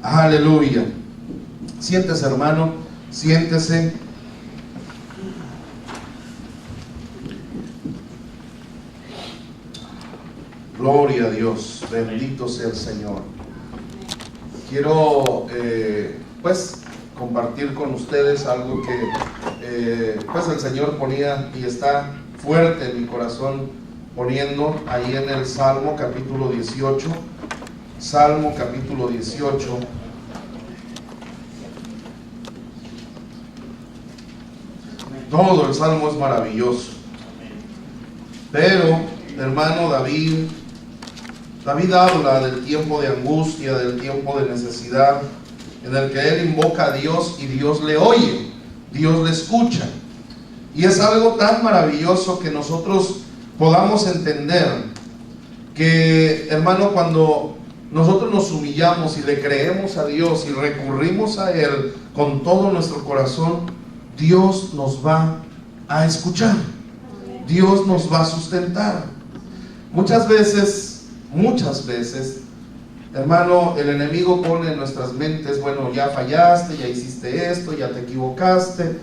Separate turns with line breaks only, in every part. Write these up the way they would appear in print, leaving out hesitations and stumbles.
Aleluya. Siéntese, hermano, siéntese. Gloria a Dios, bendito sea el Señor. Quiero compartir con ustedes algo que el Señor ponía y está fuerte en mi corazón, poniendo ahí en el Salmo capítulo 18. Salmo capítulo 18. Todo el Salmo es maravilloso. Pero, hermano, David habla del tiempo de angustia, del tiempo de necesidad, en el que él invoca a Dios y Dios le oye, Dios le escucha. Y es algo tan maravilloso que nosotros podamos entender que, hermano, cuando nosotros nos humillamos y le creemos a Dios y recurrimos a Él con todo nuestro corazón, Dios nos va a escuchar, Dios nos va a sustentar. Muchas veces, hermano, el enemigo pone en nuestras mentes: bueno, ya fallaste, ya hiciste esto, ya te equivocaste.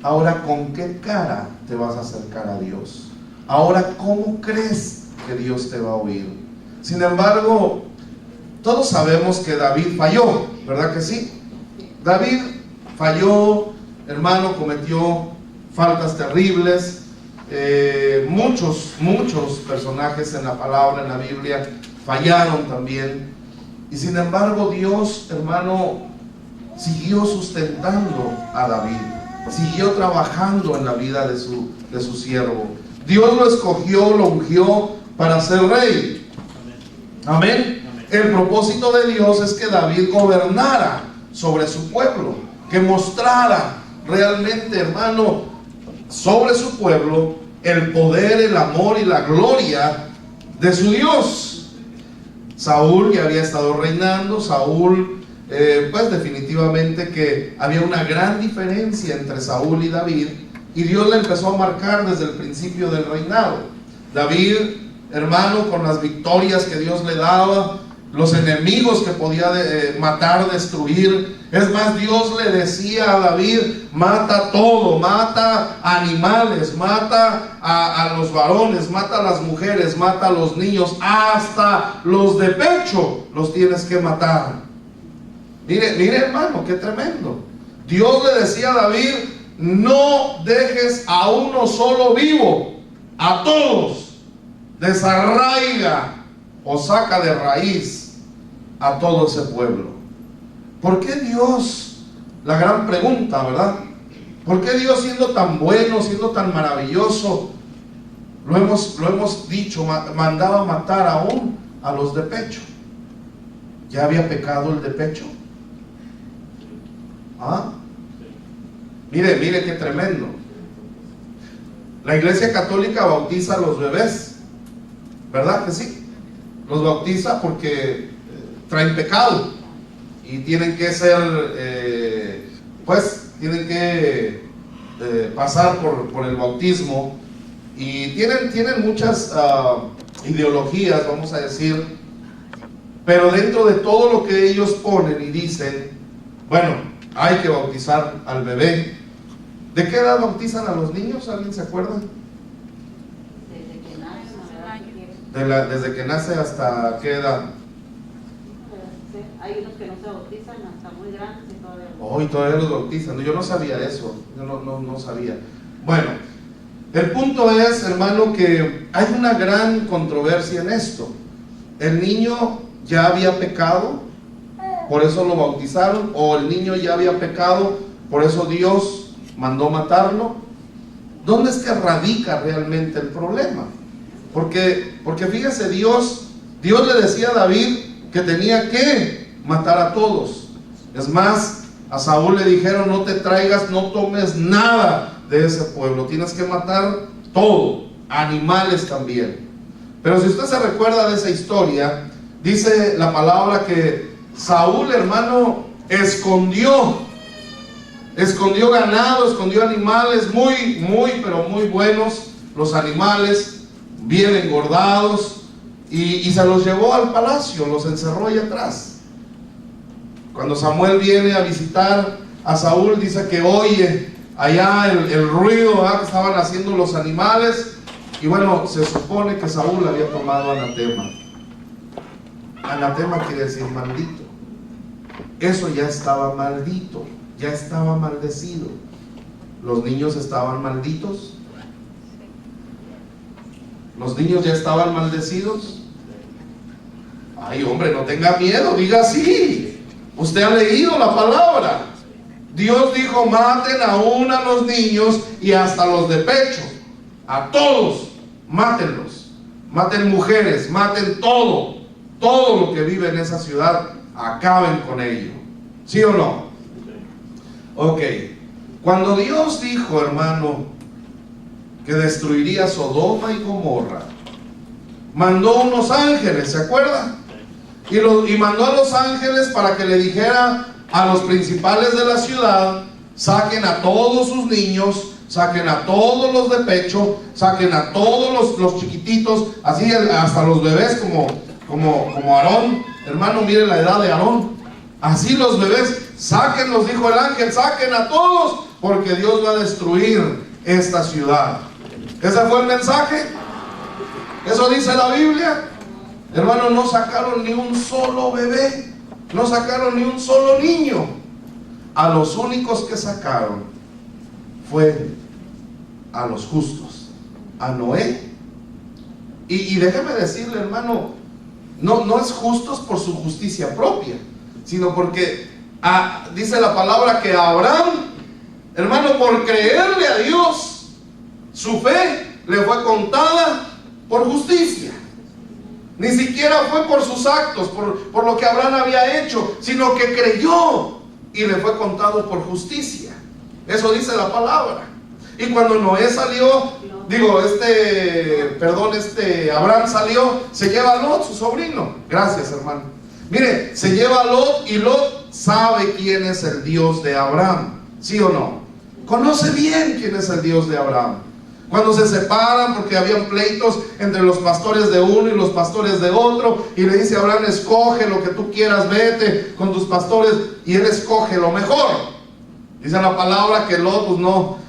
Ahora, ¿con qué cara te vas a acercar a Dios? Ahora, ¿cómo crees que Dios te va a oír? Sin embargo, todos sabemos que David falló, ¿verdad que sí? David falló, hermano, cometió faltas terribles. Muchos personajes en la palabra, en la Biblia, fallaron también. Y sin embargo, Dios, hermano, siguió sustentando a David, siguió trabajando en la vida de su siervo. Dios lo escogió, lo ungió para ser rey. Amén. El propósito de Dios es que David gobernara sobre su pueblo, que mostrara realmente, hermano, sobre su pueblo el poder, el amor y la gloria de su Dios. Saúl ya había estado reinando. Saúl, definitivamente que había una gran diferencia entre Saúl y David, y Dios le empezó a marcar desde el principio del reinado. David, hermano, con las victorias que Dios le daba, los enemigos que podía matar, destruir. Es más, Dios le decía a David: mata todo, mata animales, mata a los varones, mata a las mujeres, mata a los niños, hasta los de pecho los tienes que matar. Mire, hermano, qué tremendo. Dios le decía a David: no dejes a uno solo vivo, a todos desarraiga o saca de raíz a todo ese pueblo. ¿Por qué Dios? La gran pregunta, ¿verdad? ¿Por qué Dios, siendo tan bueno, siendo tan maravilloso, lo hemos dicho, mandaba matar aún a los de pecho? ¿Ya había pecado el de pecho? ¿Ah? Mire qué tremendo. La Iglesia Católica bautiza a los bebés, ¿verdad que sí? Los bautiza porque traen pecado y tienen que ser, tienen que pasar por el bautismo, y tienen muchas ideologías, vamos a decir, pero dentro de todo lo que ellos ponen y dicen, bueno, hay que bautizar al bebé. ¿De qué edad bautizan a los niños? ¿Alguien se acuerda? Desde que nace hasta qué edad.
Hay unos que no se bautizan hasta muy grandes y todavía.
Y todavía los bautizan. Yo no sabía eso. Yo no sabía. Bueno, el punto es, hermano, que hay una gran controversia en esto. El niño ya había pecado, por eso lo bautizaron, o el niño ya había pecado, por eso Dios mandó matarlo. ¿Dónde es que radica realmente el problema? Porque fíjese, Dios le decía a David que tenía que matar a todos. Es más, a Saúl le dijeron: no te traigas, no tomes nada de ese pueblo, tienes que matar todo, animales también. Pero si usted se recuerda de esa historia, dice la palabra que Saúl, hermano, escondió ganado, escondió animales pero muy buenos, los animales bien engordados, y se los llevó al palacio, los encerró ahí atrás. Cuando Samuel viene a visitar a Saúl, dice que oye allá el ruido, ¿verdad?, que estaban haciendo los animales. Y bueno, se supone que Saúl había tomado anatema. Anatema quiere decir maldito. Eso ya estaba maldito, ya estaba maldecido. Los niños estaban malditos. Los niños ya estaban maldecidos. Ay, hombre, no tenga miedo, diga sí. Usted ha leído la palabra. Dios dijo: maten aún a los niños y hasta los de pecho. A todos, mátenlos. Maten mujeres, maten todo. Todo lo que vive en esa ciudad, acaben con ello. ¿Sí o no? Ok. Cuando Dios dijo, hermano, que destruiría Sodoma y Gomorra, mandó unos ángeles, ¿se acuerda? Y mandó a los ángeles para que le dijera a los principales de la ciudad: saquen a todos sus niños, saquen a todos los de pecho, saquen a todos los chiquititos, así hasta los bebés como Aarón. Hermano, mire la edad de Aarón. Así los bebés, sáquenlos, dijo el ángel, saquen a todos, porque Dios va a destruir esta ciudad. ¿Ese fue el mensaje? ¿Eso dice la Biblia? Hermano, no sacaron ni un solo bebé, no sacaron ni un solo niño. A los únicos que sacaron fue a los justos, a Noé. Y déjeme decirle, hermano, no es justos por su justicia propia, sino porque dice la palabra que Abraham, hermano, por creerle a Dios, su fe le fue contada por justicia. Ni siquiera fue por sus actos, por lo que Abraham había hecho, sino que creyó y le fue contado por justicia. Eso dice la palabra. Y cuando Noé salió, Abraham salió, se lleva a Lot, su sobrino. Gracias, hermano. Mire, se lleva a Lot, y Lot sabe quién es el Dios de Abraham, ¿sí o no? Conoce bien quién es el Dios de Abraham. Cuando se separan, porque habían pleitos entre los pastores de uno y los pastores de otro, y le dice a Abraham: escoge lo que tú quieras, vete con tus pastores, y él escoge lo mejor. Dice la palabra que Lot, pues no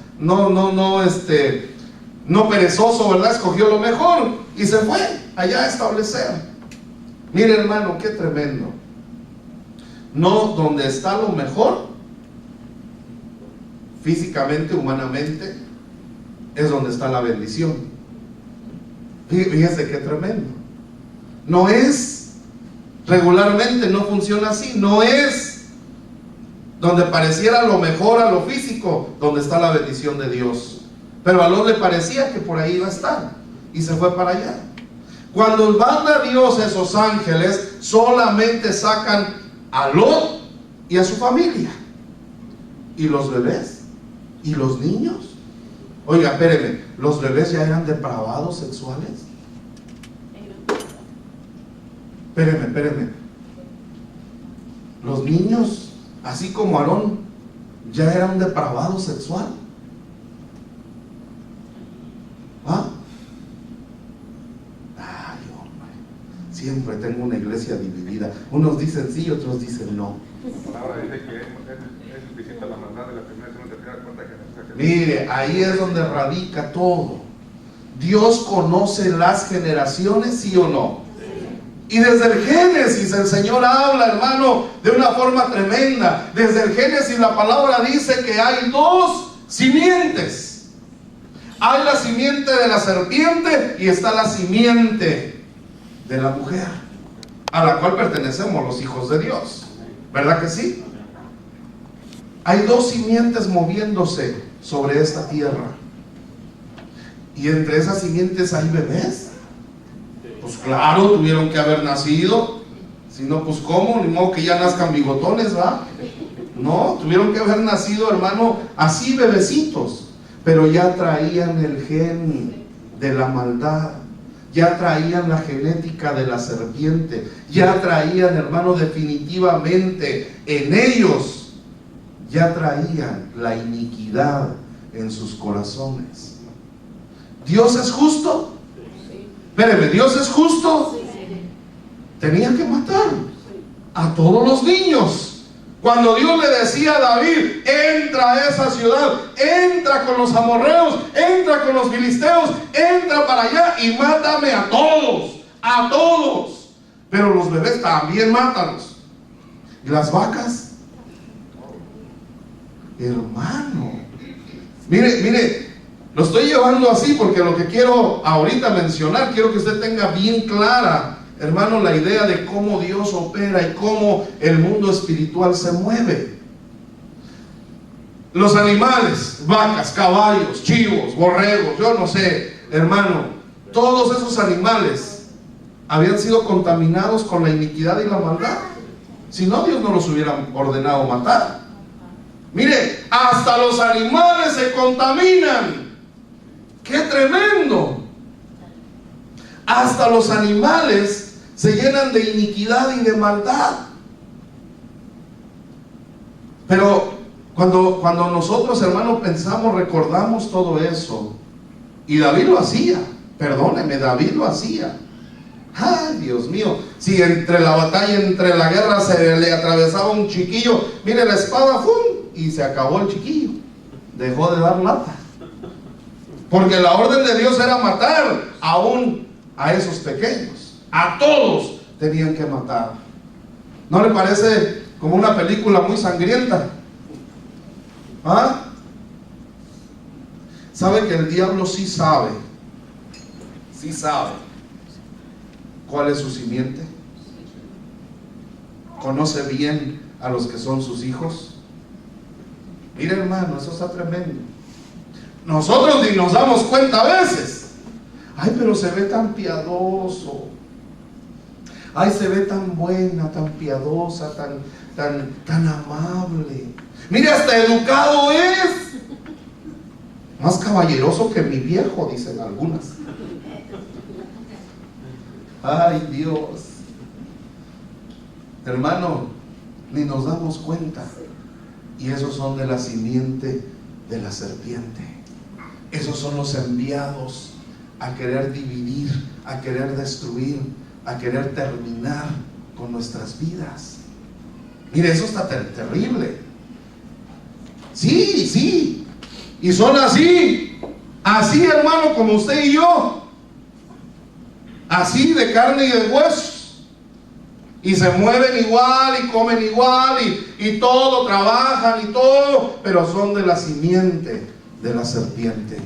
perezoso, ¿verdad? Escogió lo mejor y se fue allá a establecer. Mire, hermano, qué tremendo. No, donde está lo mejor, físicamente, humanamente, es donde está la bendición. Fíjese qué tremendo. No es, regularmente no funciona así. No es donde pareciera lo mejor a lo físico, donde está la bendición de Dios. Pero a Lot le parecía que por ahí iba a estar, y se fue para allá. Cuando manda Dios a esos ángeles, solamente sacan a Lot y a su familia. ¿Y los bebés? ¿Y los niños? Oiga, espéreme, ¿los bebés ya eran depravados sexuales? Espéreme. Los niños, así como Aarón, ya era un depravado sexual. ¿Ah? Ay, hombre, siempre tengo una iglesia dividida. Unos dicen sí, otros dicen no.
La palabra dice que es suficiente la maldad de la primera, segunda, tercera, cuarta generación.
Mire, ahí es donde radica todo. Dios conoce las generaciones, ¿sí o no? Y desde el Génesis el Señor habla, hermano, de una forma tremenda. Desde el Génesis la palabra dice que hay dos simientes. Hay la simiente de la serpiente y está la simiente de la mujer, a la cual pertenecemos los hijos de Dios. ¿Verdad que sí? Hay dos simientes moviéndose sobre esta tierra. Y entre esas simientes hay bebés. Pues claro, tuvieron que haber nacido. Si no, pues ¿cómo? Ni modo que ya nazcan bigotones, ¿va? No, tuvieron que haber nacido, hermano, así bebecitos. Pero ya traían el gen de la maldad. Ya traían la genética de la serpiente. Ya traían, hermano, definitivamente en ellos. Ya traían la iniquidad en sus corazones. ¿Dios es justo? Espéreme, ¿Dios es justo? Tenía que matar a todos los niños. Cuando Dios le decía a David, entra a esa ciudad, entra con los amorreos, entra con los filisteos, entra para allá y mátame a todos, a todos. Pero los bebés también mátalos. ¿Y las vacas? Hermano, mire, lo estoy llevando así porque lo que quiero ahorita mencionar, quiero que usted tenga bien clara, hermano, la idea de cómo Dios opera y cómo el mundo espiritual se mueve. Los animales, vacas, caballos, chivos, borregos, yo no sé, hermano, todos esos animales habían sido contaminados con la iniquidad y la maldad. Si no, Dios no los hubiera ordenado matar. Mire, hasta los animales se contaminan. ¡Qué tremendo! Hasta los animales se llenan de iniquidad y de maldad. Pero cuando nosotros, hermanos, pensamos, recordamos todo eso, y David lo hacía, perdóneme, David lo hacía. Ay, Dios mío, si entre la batalla, entre la guerra se le atravesaba un chiquillo, mire la espada, ¡fum!, y se acabó el chiquillo, dejó de dar lata, porque la orden de Dios era matar aún a esos pequeños, a todos tenían que matar. ¿No le parece como una película muy sangrienta? ¿Ah? ¿Sabe que el diablo sí sabe cuál es su simiente? ¿Conoce bien a los que son sus hijos? Mire, hermano, eso está tremendo. Nosotros ni nos damos cuenta a veces. Ay, pero se ve tan piadoso. Ay, se ve tan buena, tan piadosa, tan amable. Mire, hasta educado es. Más caballeroso que mi viejo, dicen algunas. Ay, Dios. Hermano, ni nos damos cuenta. Y esos son de la simiente de la serpiente. Esos son los enviados a querer dividir, a querer destruir, a querer terminar con nuestras vidas. Mire, eso está terrible. Sí. Y son así, hermano, como usted y yo. Así, de carne y de huesos. Y se mueven igual, y comen igual, y todo, trabajan y todo, pero son de la simiente de la serpiente.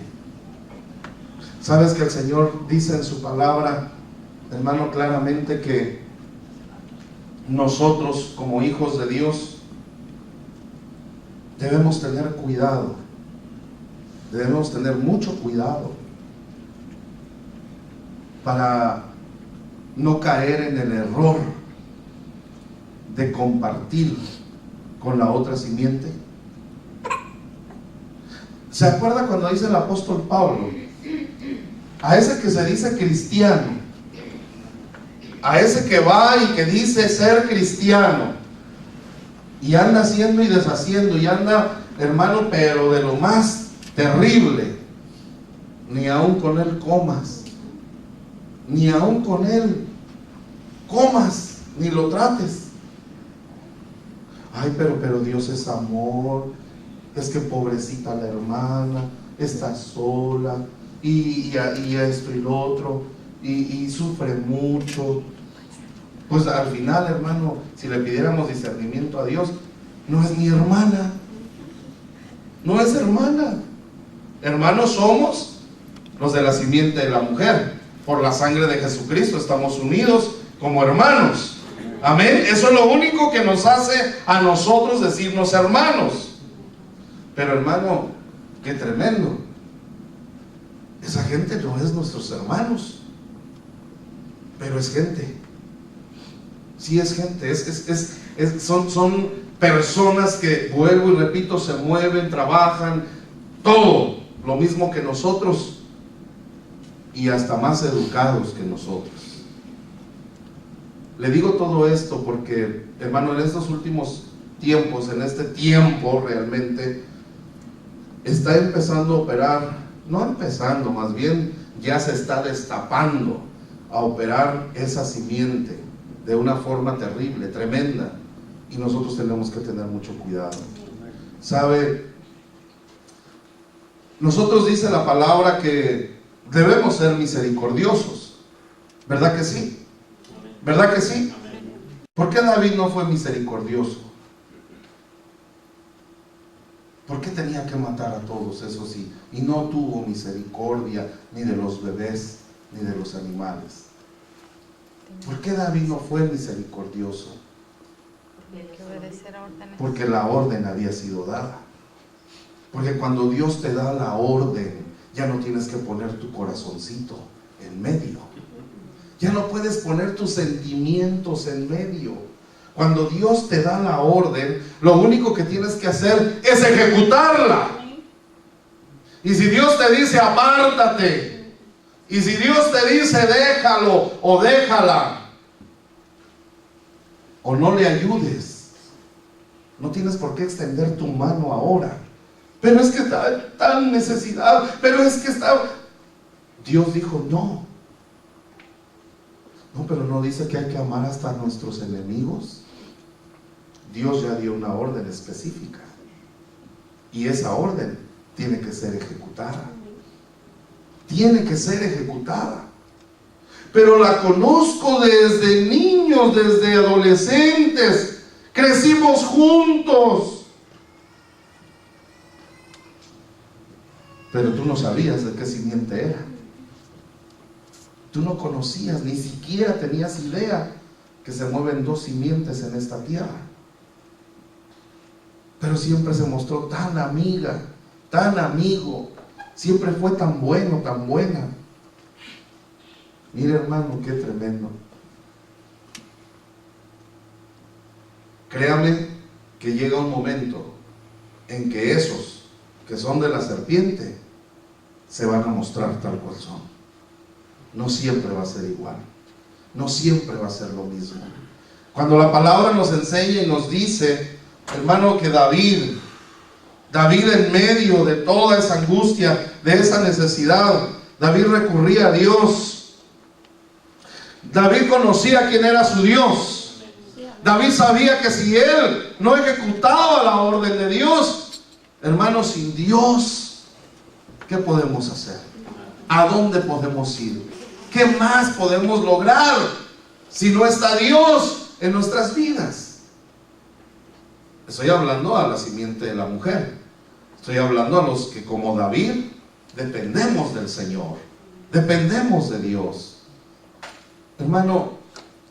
¿Sabes que el Señor dice en su palabra, hermano, claramente que nosotros como hijos de Dios debemos tener cuidado, debemos tener mucho cuidado para no caer en el error de compartir con la otra simiente? ¿Se acuerda cuando dice el apóstol Pablo, a ese que se dice cristiano, a ese que va y que dice ser cristiano, y anda haciendo y deshaciendo, y anda, hermano, pero de lo más terrible, ni aún con él comas, ni aún con él comas, ni lo trates? Ay, pero Dios es amor, es que pobrecita la hermana, está sola, y esto y lo otro, y sufre mucho. Pues al final, hermano, si le pidiéramos discernimiento a Dios, no es mi hermana, no es hermana. Hermanos somos los de la simiente de la mujer, por la sangre de Jesucristo estamos unidos como hermanos. Amén. Eso es lo único que nos hace a nosotros decirnos hermanos. Pero hermano, qué tremendo. Esa gente no es nuestros hermanos, pero es gente. Sí, es gente. Son personas que, vuelvo y repito, se mueven, trabajan, todo lo mismo que nosotros, y hasta más educados que nosotros. Le digo todo esto porque, hermano, en estos últimos tiempos, en este tiempo realmente, está empezando a operar, no empezando, más bien ya se está destapando a operar esa simiente de una forma terrible, tremenda. y nosotros tenemos que tener mucho cuidado. ¿Sabe? Nosotros dice la palabra que debemos ser misericordiosos, ¿verdad que sí? ¿Verdad que sí? ¿Por qué David no fue misericordioso? ¿Por qué tenía que matar a todos esos y no tuvo misericordia ni de los bebés ni de los animales? ¿Por qué David no fue misericordioso? Porque la orden había sido dada. Porque cuando Dios te da la orden, ya no tienes que poner tu corazoncito en medio. Ya no puedes poner tus sentimientos en medio. Cuando Dios te da la orden, lo único que tienes que hacer es ejecutarla. Y si Dios te dice apártate, y si Dios te dice déjalo o déjala, o no le ayudes, no tienes por qué extender tu mano ahora. Pero es que está tan necesidad, pero es que está... Dios dijo no. No, pero no dice que hay que amar hasta a nuestros enemigos. Dios ya dio una orden específica. Y esa orden tiene que ser ejecutada. Tiene que ser ejecutada. Pero la conozco desde niños, desde adolescentes. Crecimos juntos. Pero tú no sabías de qué simiente era. Tú no conocías, ni siquiera tenías idea que se mueven dos simientes en esta tierra. Pero siempre se mostró tan amiga, tan amigo. Siempre fue tan bueno, tan buena. Mire, hermano, qué tremendo. Créame que llega un momento en que esos que son de la serpiente se van a mostrar tal cual son. No siempre va a ser igual. No siempre va a ser lo mismo. Cuando la palabra nos enseña y nos dice, hermano, que David en medio de toda esa angustia, de esa necesidad, David recurría a Dios. David conocía quién era su Dios. David sabía que si él no ejecutaba la orden de Dios, hermano, sin Dios, ¿qué podemos hacer? ¿A dónde podemos ir? ¿Qué más podemos lograr si no está Dios en nuestras vidas? Estoy hablando a la simiente de la mujer. Estoy hablando a los que, como David, dependemos del Señor. Dependemos de Dios. Hermano,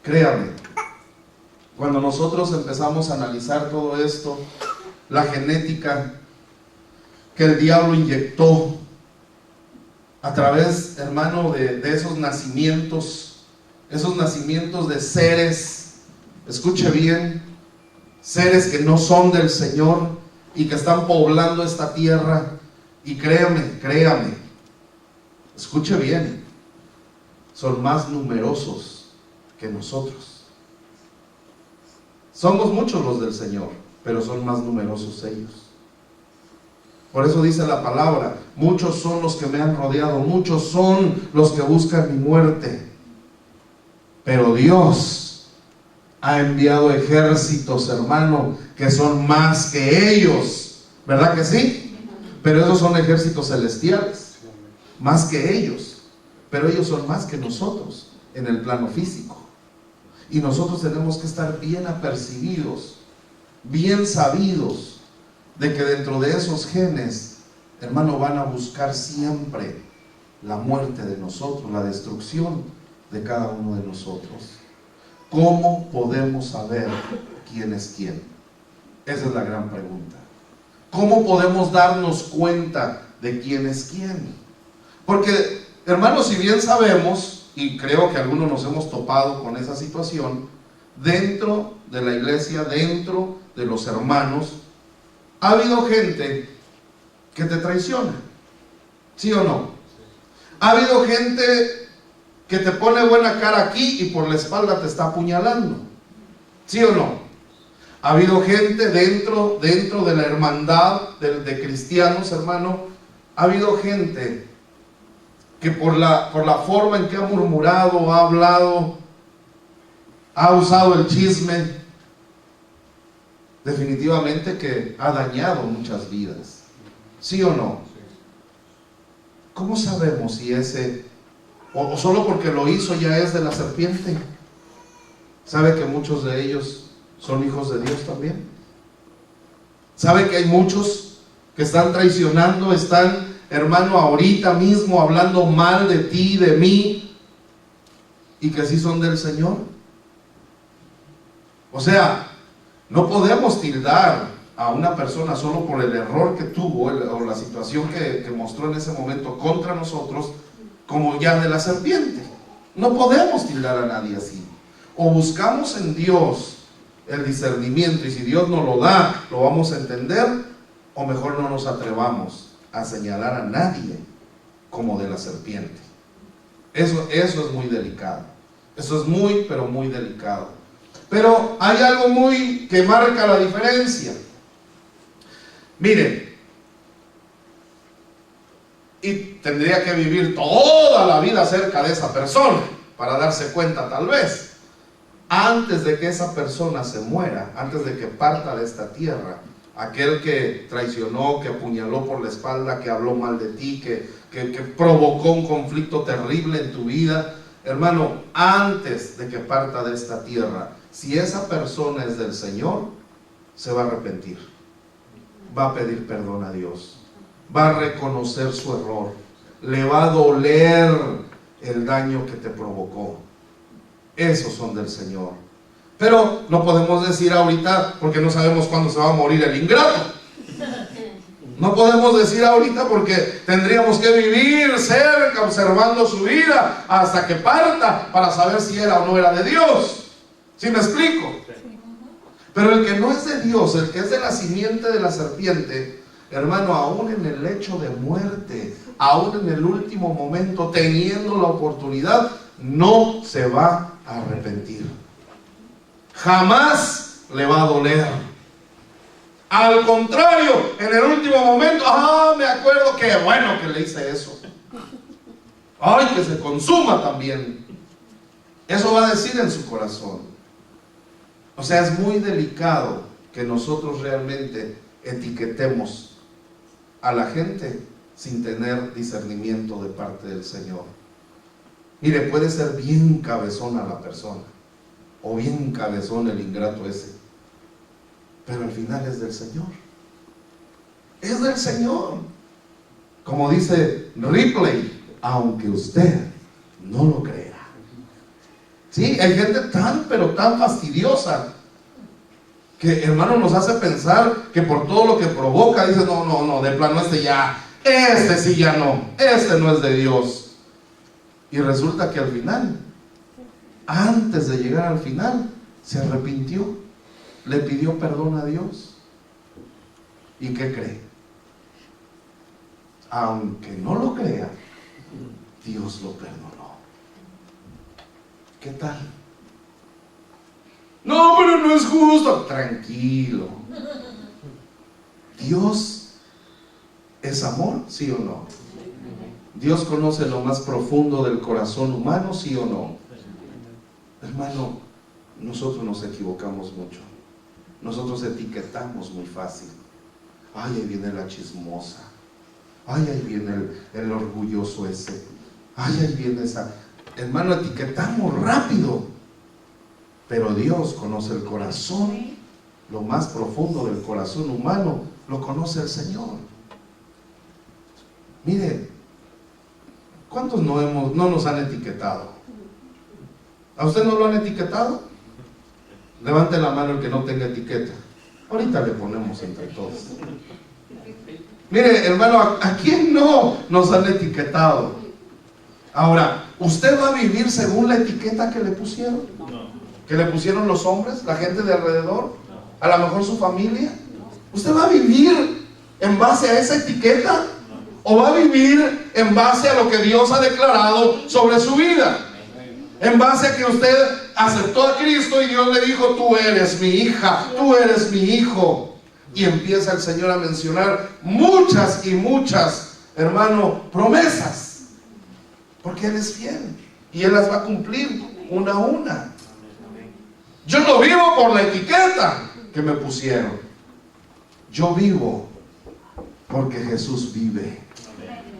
créame, cuando nosotros empezamos a analizar todo esto, la genética que el diablo inyectó a través, hermano, de esos nacimientos de seres, escuche bien, seres que no son del Señor y que están poblando esta tierra. Y créame, escuche bien, son más numerosos que nosotros. Somos muchos los del Señor, pero son más numerosos ellos. Por eso dice la palabra, muchos son los que me han rodeado, muchos son los que buscan mi muerte. Pero Dios ha enviado ejércitos, hermano, que son más que ellos. ¿Verdad que sí? Pero esos son ejércitos celestiales, más que ellos. Pero ellos son más que nosotros en el plano físico. Y nosotros tenemos que estar bien apercibidos, bien sabidos de que dentro de esos genes, hermano, van a buscar siempre la muerte de nosotros, la destrucción de cada uno de nosotros. ¿Cómo podemos saber quién es quién? Esa es la gran pregunta. ¿Cómo podemos darnos cuenta de quién es quién? Porque, hermanos, si bien sabemos, y creo que algunos nos hemos topado con esa situación, dentro de la iglesia, dentro de los hermanos, ha habido gente que te traiciona, ¿sí o no? Ha habido gente que te pone buena cara aquí y por la espalda te está apuñalando, ¿sí o no? Ha habido gente dentro de la hermandad de cristianos, hermano. Ha habido gente que por la forma en que ha murmurado, ha hablado, ha usado el chisme, definitivamente que ha dañado muchas vidas. ¿Sí o no? ¿Cómo sabemos si ese, o solo porque lo hizo ya es de la serpiente? ¿Sabe que muchos de ellos son hijos de Dios también? ¿Sabe que hay muchos que están traicionando, están, hermano, ahorita mismo hablando mal de ti, de mí, y que sí son del Señor? O sea, no podemos tildar a una persona solo por el error que tuvo o la situación que mostró en ese momento contra nosotros, como ya de la serpiente. No podemos tildar a nadie así. O buscamos en Dios el discernimiento, y si Dios nos lo da, lo vamos a entender, o mejor no nos atrevamos a señalar a nadie como de la serpiente. Eso es muy delicado. Eso es muy, pero muy delicado. Pero hay algo muy que marca la diferencia. Miren, y tendría que vivir toda la vida cerca de esa persona para darse cuenta, tal vez. Antes de que esa persona se muera, antes de que parta de esta tierra, aquel que traicionó, que apuñaló por la espalda, que habló mal de ti, que provocó un conflicto terrible en tu vida, hermano, antes de que parta de esta tierra, si esa persona es del Señor, se va a arrepentir, va a pedir perdón a Dios, va a reconocer su error, le va a doler el daño que te provocó. Esos son del Señor. Pero no podemos decir ahorita, porque no sabemos cuándo se va a morir el ingrato. No podemos decir ahorita porque tendríamos que vivir cerca, observando su vida hasta que parta, para saber si era o no era de Dios. ¿Sí me explico? Pero el que no es de Dios, el que es de la simiente de la serpiente, hermano, aún en el lecho de muerte, aún en el último momento, teniendo la oportunidad, no se va a arrepentir. Jamás le va a doler. Al contrario, en el último momento, me acuerdo que bueno que le hice eso. Ay, que se consuma también. Eso va a decir en su corazón. O sea, es muy delicado que nosotros realmente etiquetemos a la gente sin tener discernimiento de parte del Señor. Mire, puede ser bien cabezona la persona, o bien cabezón el ingrato ese, pero al final es del Señor. Es del Señor. Como dice Ripley, aunque usted no lo crea. Sí, hay gente tan, pero tan fastidiosa, que, hermano, nos hace pensar que por todo lo que provoca, dice, no, de plano este sí ya no, este no es de Dios. Y resulta que al final, antes de llegar al final, se arrepintió, le pidió perdón a Dios. ¿Y qué cree? Aunque no lo crea, Dios lo perdonó. ¿Qué tal? No, pero no es justo. Tranquilo. ¿Dios es amor? ¿Sí o no? ¿Dios conoce lo más profundo del corazón humano? ¿Sí o no? Hermano, nosotros nos equivocamos mucho. Nosotros etiquetamos muy fácil. Ay, ahí viene la chismosa. Ay, ahí viene el orgulloso ese. Ay, ahí viene esa. Hermano, etiquetamos rápido. Pero Dios conoce el corazón. Lo más profundo del corazón humano lo conoce el Señor. Mire, ¿cuántos no nos han etiquetado? ¿A usted no lo han etiquetado? Levante la mano el que no tenga etiqueta. Ahorita le ponemos entre todos. Mire, hermano, ¿a quién no nos han etiquetado? Ahora, ¿usted va a vivir según la etiqueta que le pusieron? ¿Que le pusieron los hombres, la gente de alrededor? ¿A lo mejor su familia? ¿Usted va a vivir en base a esa etiqueta? ¿O va a vivir en base a lo que Dios ha declarado sobre su vida? En base a que usted aceptó a Cristo y Dios le dijo, tú eres mi hija, tú eres mi hijo. Y empieza el Señor a mencionar muchas y muchas, hermano, promesas. Porque Él es fiel y Él las va a cumplir una a una. Yo no vivo por la etiqueta, que me pusieron. Yo vivo porque Jesús vive.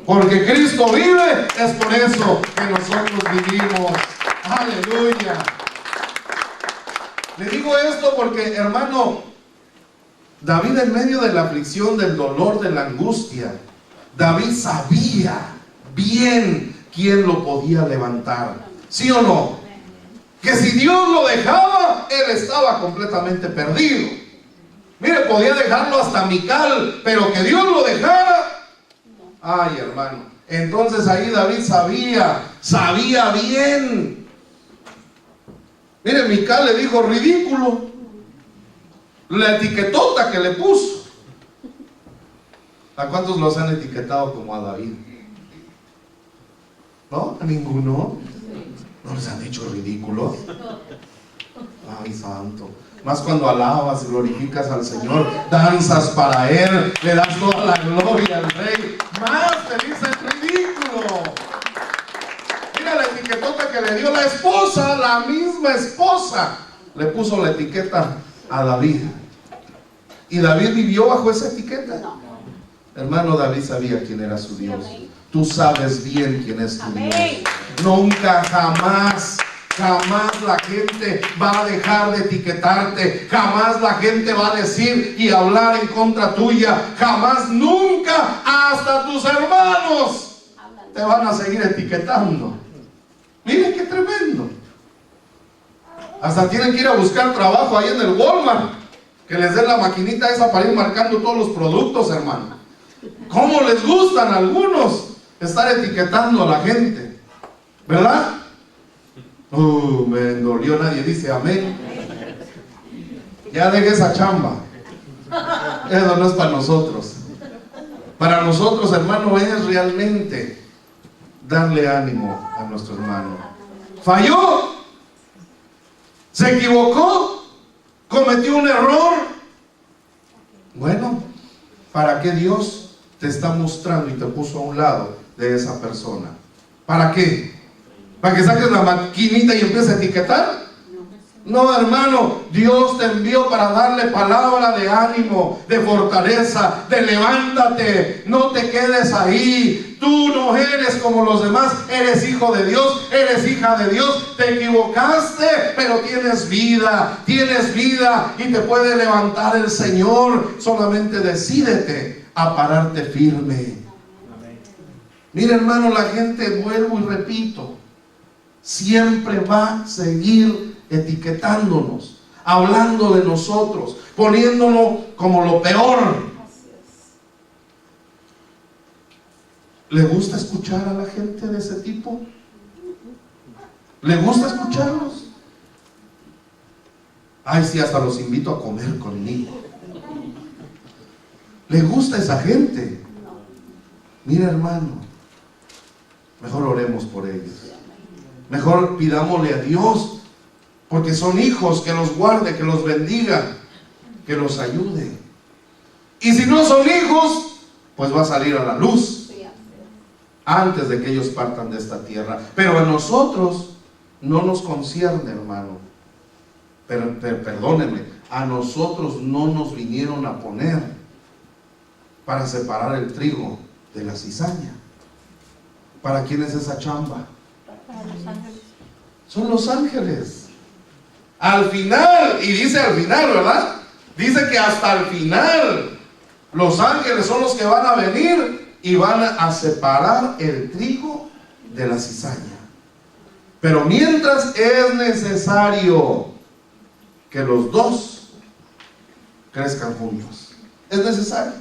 Porque Cristo vive, es por eso que nosotros vivimos. Aleluya. Le digo esto porque, hermano, David, en medio de la aflicción, del dolor, de la angustia, David sabía bien quién lo podía levantar. ¿Sí o no? Que si Dios lo dejaba, él estaba completamente perdido. Mire, podía dejarlo hasta Mical, pero que Dios lo dejara. Ay, hermano. Entonces ahí David sabía bien. Mire, Mical le dijo ridículo. La etiquetota que le puso. ¿A cuántos los han etiquetado como a David? ¿No? ¿A ninguno? ¿No les han hecho ridículos? Ay, santo. Más cuando alabas y glorificas al Señor, danzas para Él, le das toda la gloria al Rey, más te dicen ridículo. Mira la etiquetota que le dio la esposa, la misma esposa, le puso la etiqueta a David. ¿Y David vivió bajo esa etiqueta? Hermano, David sabía quién era su Dios. Tú sabes bien quién es tu Dios. Nunca, jamás la gente va a dejar de etiquetarte. Jamás la gente va a decir y hablar en contra tuya. Jamás, nunca, hasta tus hermanos te van a seguir etiquetando. Miren qué tremendo. Hasta tienen que ir a buscar trabajo ahí en el Walmart, que les den la maquinita esa para ir marcando todos los productos, hermano. ¿Cómo les gustan a algunos estar etiquetando a la gente? ¿Verdad? Me dolió, nadie dice amén. Ya deje esa chamba. Eso no es para nosotros. Para nosotros, hermano, es realmente darle ánimo a nuestro hermano. Falló, se equivocó, cometió un error. Bueno, ¿para qué Dios te está mostrando y te puso a un lado de esa persona? ¿Para qué? ¿Para que saques la maquinita y empieces a etiquetar? No, hermano, Dios te envió para darle palabra de ánimo, de fortaleza, de levántate, no te quedes ahí. Tú no eres como los demás, eres hijo de Dios, eres hija de Dios. Te equivocaste, pero tienes vida y te puede levantar el Señor. Solamente decídete a pararte firme. Mira, hermano, la gente, vuelvo y repito, siempre va a seguir etiquetándonos, hablando de nosotros, poniéndonos como lo peor. ¿Le gusta escuchar a la gente de ese tipo? ¿Le gusta escucharlos? Ay, sí, hasta los invito a comer conmigo. ¿Le gusta esa gente? Mira, hermano, mejor oremos por ellos. Mejor pidámosle a Dios, porque son hijos, que los guarde, que los bendiga, que los ayude. Y si no son hijos, pues va a salir a la luz antes de que ellos partan de esta tierra. Pero a nosotros no nos concierne, hermano. Pero perdónenme, a nosotros no nos vinieron a poner para separar el trigo de la cizaña. ¿Para quién es esa chamba? Son los ángeles. Al final, y dice al final, ¿verdad? Dice que hasta el final los ángeles son los que van a venir y van a separar el trigo de la cizaña. Pero mientras es necesario que los dos crezcan juntos. Es necesario.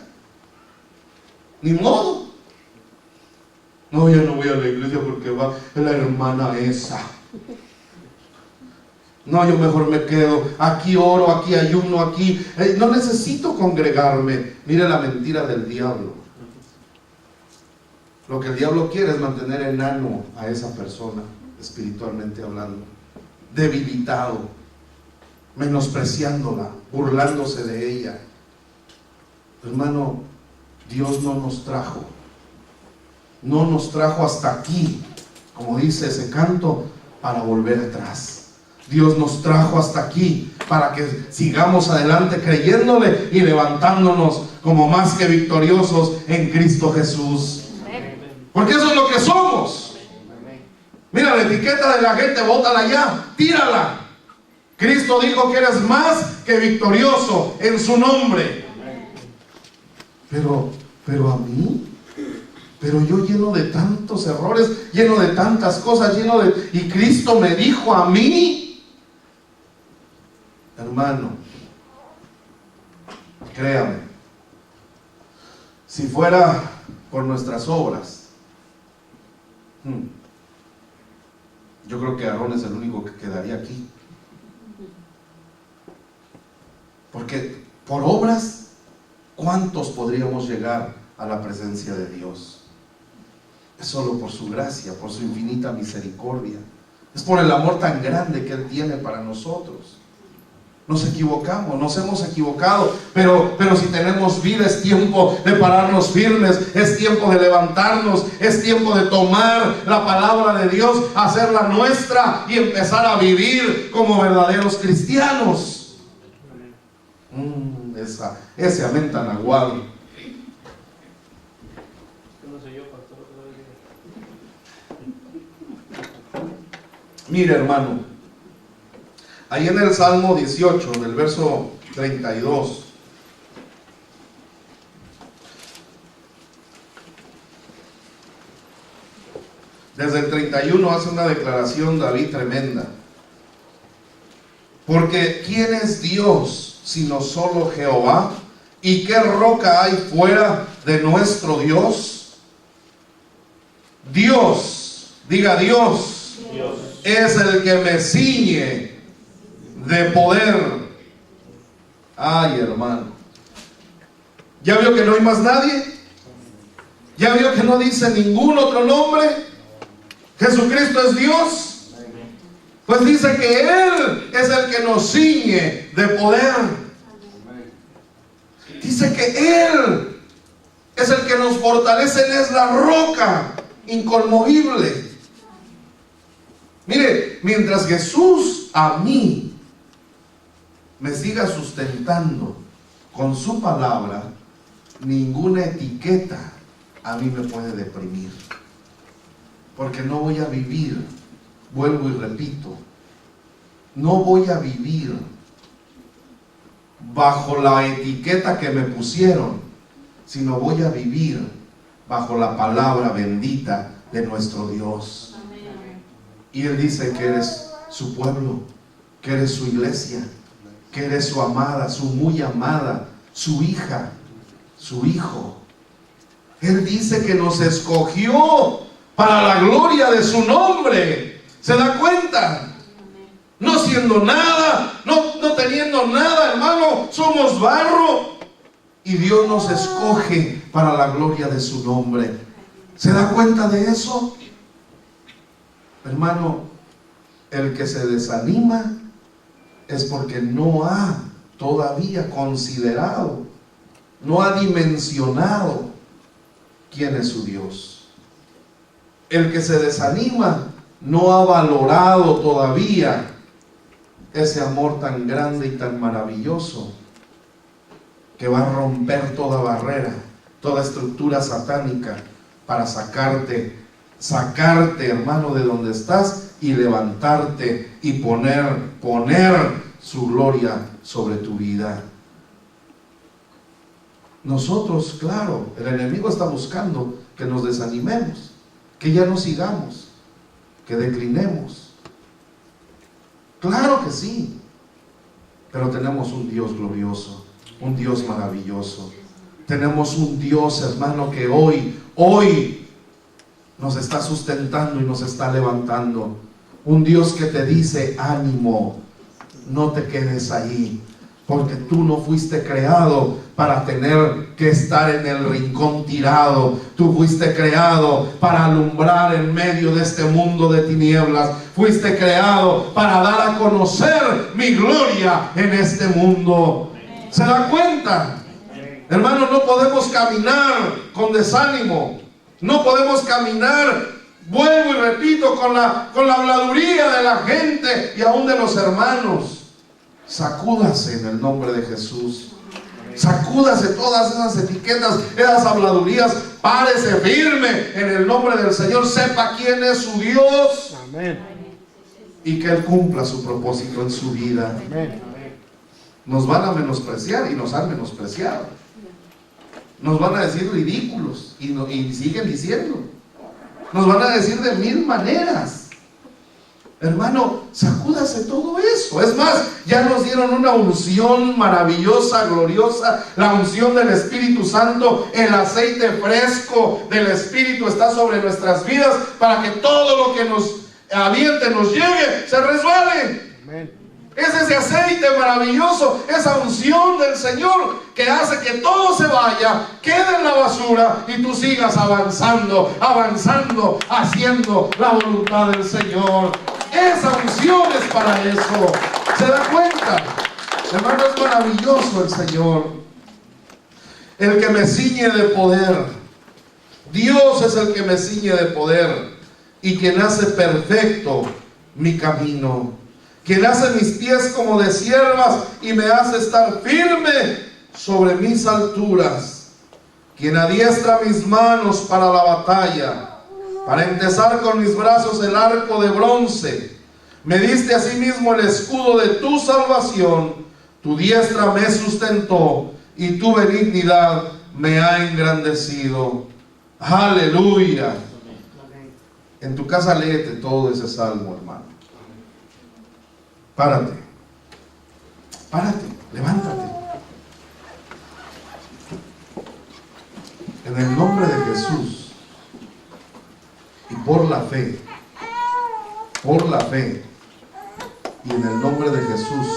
Ni modo. No, yo no voy a la iglesia porque va la hermana esa. No, yo mejor me quedo. Aquí oro, aquí ayuno, aquí. No necesito congregarme. Mire la mentira del diablo. Lo que el diablo quiere es mantener enano a esa persona, espiritualmente hablando. Debilitado. Menospreciándola, burlándose de ella. Hermano, Dios no nos trajo. No nos trajo hasta aquí, como dice ese canto, para volver atrás. Dios nos trajo hasta aquí para que sigamos adelante creyéndole y levantándonos como más que victoriosos en Cristo Jesús. Porque eso es lo que somos. Mira, la etiqueta de la gente, bótala ya, tírala. Cristo dijo que eres más que victorioso en su nombre. Pero a mí, pero yo lleno de tantos errores, lleno de tantas cosas, y Cristo me dijo a mí, hermano, créame, si fuera por nuestras obras, yo creo que Aarón es el único que quedaría aquí. Porque por obras, ¿cuántos podríamos llegar a la presencia de Dios? Es solo por su gracia, por su infinita misericordia. Es por el amor tan grande que Él tiene para nosotros. Nos equivocamos, nos hemos equivocado, pero si tenemos vida, es tiempo de pararnos firmes, es tiempo de levantarnos, es tiempo de tomar la palabra de Dios, hacerla nuestra y empezar a vivir como verdaderos cristianos. Ese amén tan aguado. Mire, hermano, ahí en el Salmo 18, del verso 32, desde el 31 hace una declaración David tremenda. Porque ¿quién es Dios sino solo Jehová? ¿Y qué roca hay fuera de nuestro Dios? Dios, diga Dios, es el que me ciñe de poder. Ay, hermano, ¿ya vio que no hay más nadie? ¿Ya vio que no dice ningún otro nombre? Jesucristo es Dios. Pues dice que Él es el que nos ciñe de poder. Dice que Él es el que nos fortalece. Él es la roca inconmovible. Mire, mientras Jesús a mí me siga sustentando con su palabra, ninguna etiqueta a mí me puede deprimir. Porque no voy a vivir, vuelvo y repito, no voy a vivir bajo la etiqueta que me pusieron, sino voy a vivir bajo la palabra bendita de nuestro Dios. Y Él dice que eres su pueblo, que eres su iglesia, que eres su amada, su muy amada, su hija, su hijo. Él dice que nos escogió para la gloria de su nombre. ¿Se da cuenta? No siendo nada, no teniendo nada, hermano, somos barro. Y Dios nos escoge para la gloria de su nombre. ¿Se da cuenta de eso? Hermano, el que se desanima es porque no ha todavía considerado, no ha dimensionado quién es su Dios. El que se desanima no ha valorado todavía ese amor tan grande y tan maravilloso que va a romper toda barrera, toda estructura satánica para sacarte, hermano, de donde estás y levantarte y poner su gloria sobre tu vida. Nosotros, claro, el enemigo está buscando que nos desanimemos, que ya no sigamos, que declinemos. Claro que sí, pero tenemos un Dios glorioso, un Dios maravilloso. Tenemos un Dios, hermano, que hoy nos está sustentando y nos está levantando. Un Dios que te dice: ánimo, no te quedes ahí, porque tú no fuiste creado para tener que estar en el rincón tirado. Tú fuiste creado para alumbrar en medio de este mundo de tinieblas. Fuiste creado para dar a conocer mi gloria en este mundo. ¿Se da cuenta? Hermanos, no podemos caminar con desánimo. No podemos caminar, vuelvo y repito, con la habladuría de la gente y aún de los hermanos. Sacúdase en el nombre de Jesús. Sacúdase todas esas etiquetas, esas habladurías. Párese firme en el nombre del Señor. Sepa quién es su Dios.
Amén.
Y que Él cumpla su propósito en su vida.
Amén.
Nos van a menospreciar y nos han menospreciado. Nos van a decir ridículos y siguen diciendo. Nos van a decir de mil maneras. Hermano, sacúdase todo eso. Es más, ya nos dieron una unción maravillosa, gloriosa, la unción del Espíritu Santo. El aceite fresco del Espíritu está sobre nuestras vidas para que todo lo que nos aviente, nos llegue, se resbale.
Amén.
Es ese aceite maravilloso, esa unción del Señor que hace que todo se vaya, quede en la basura y tú sigas avanzando, avanzando, haciendo la voluntad del Señor. Esa unción es para eso. ¿Se da cuenta? Hermano, es maravilloso el Señor, el que me ciñe de poder. Dios es el que me ciñe de poder y quien hace perfecto mi camino, quien hace mis pies como de siervas y me hace estar firme sobre mis alturas, quien adiestra mis manos para la batalla, para empezar con mis brazos el arco de bronce. Me diste asimismo el escudo de tu salvación, tu diestra me sustentó y tu benignidad me ha engrandecido. Aleluya. En tu casa léete todo ese salmo, hermano. Párate, levántate. En el nombre de Jesús y por la fe, y en el nombre de Jesús,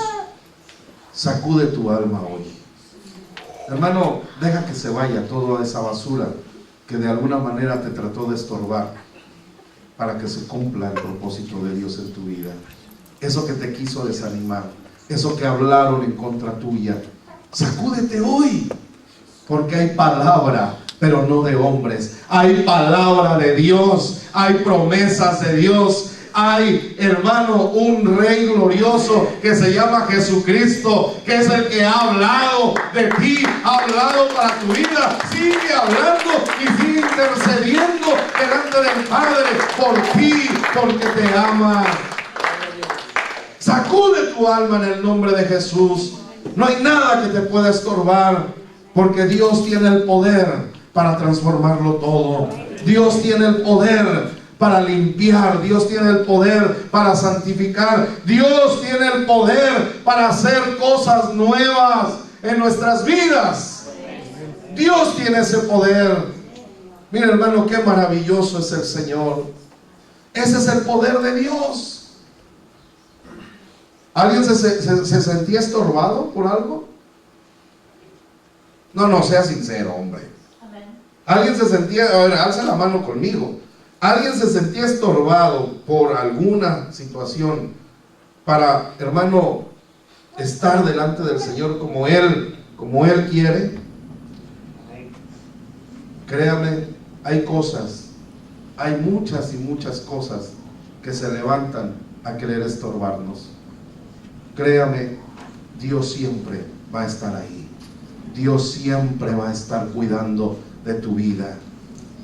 sacude tu alma hoy. Hermano, deja que se vaya toda esa basura que de alguna manera te trató de estorbar para que se cumpla el propósito de Dios en tu vida. Eso que te quiso desanimar, eso que hablaron en contra tuya, sacúdete hoy, porque hay palabra, pero no de hombres. Hay palabra de Dios, hay promesas de Dios. Hay, hermano, un Rey glorioso que se llama Jesucristo, que es el que ha hablado de ti, ha hablado para tu vida. Sigue hablando y sigue intercediendo delante del Padre por ti, porque te ama. Sacude tu alma en el nombre de Jesús. No hay nada que te pueda estorbar, porque Dios tiene el poder para transformarlo todo. Dios tiene el poder para limpiar. Dios tiene el poder para santificar. Dios tiene el poder para hacer cosas nuevas en nuestras vidas. Dios tiene ese poder. Mira, hermano, qué maravilloso es el Señor. Ese es el poder de Dios. ¿Alguien se sentía estorbado por algo? No, sea sincero, hombre. ¿Alguien se sentía, a ver, alza la mano conmigo, alguien se sentía estorbado por alguna situación para, hermano, estar delante del Señor como Él quiere? Créame, hay cosas, hay muchas y muchas cosas que se levantan a querer estorbarnos. Créame, Dios siempre va a estar ahí. Dios siempre va a estar cuidando de tu vida,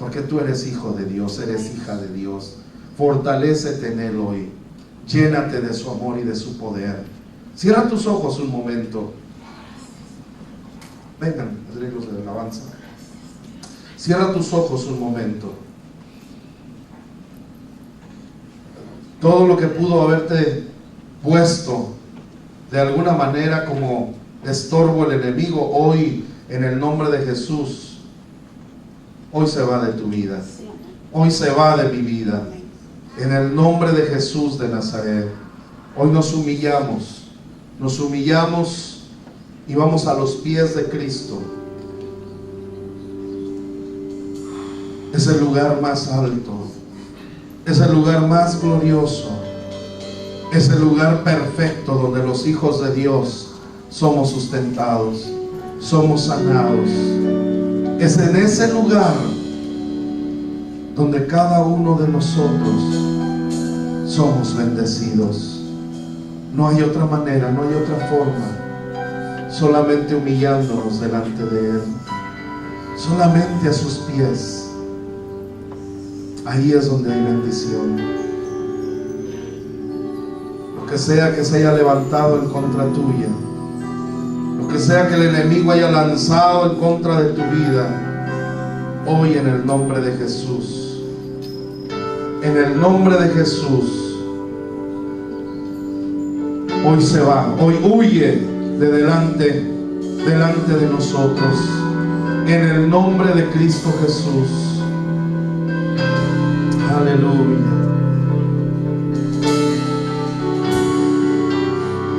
porque tú eres hijo de Dios, eres hija de Dios. Fortalécete en Él hoy. Llénate de su amor y de su poder. Cierra tus ojos un momento. Vengan, los de alabanza. Cierra tus ojos un momento. Todo lo que pudo haberte puesto de alguna manera como estorbo el enemigo, hoy en el nombre de Jesús, hoy se va de tu vida, hoy se va de mi vida, en el nombre de Jesús de Nazaret. Hoy nos humillamos y vamos a los pies de Cristo. Es el lugar más alto, es el lugar más glorioso, es el lugar perfecto donde los hijos de Dios somos sustentados, somos sanados. Es en ese lugar donde cada uno de nosotros somos bendecidos. No hay otra manera, no hay otra forma. Solamente humillándonos delante de Él. Solamente a sus pies. Ahí es donde hay bendición. Lo que sea que se haya levantado en contra tuya, lo que sea que el enemigo haya lanzado en contra de tu vida, hoy en el nombre de Jesús, en el nombre de Jesús, hoy se va, hoy huye de delante de nosotros, en el nombre de Cristo Jesús. Aleluya.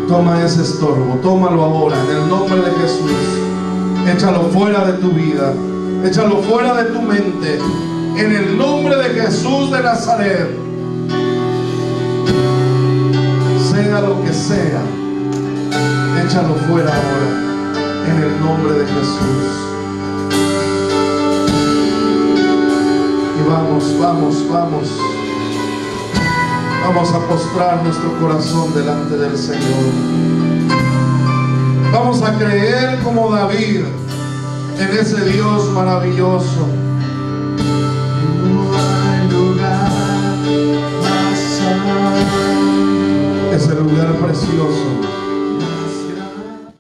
Toma ese estorbo, tómalo ahora en el nombre de Jesús. Échalo fuera de tu vida, échalo fuera de tu mente, en el nombre de Jesús de Nazaret. Sea lo que sea, échalo fuera ahora, en el nombre de Jesús. Y vamos a postrar nuestro corazón delante del Señor. Vamos a creer como David en ese Dios maravilloso. No hay lugar más alto. Ese lugar precioso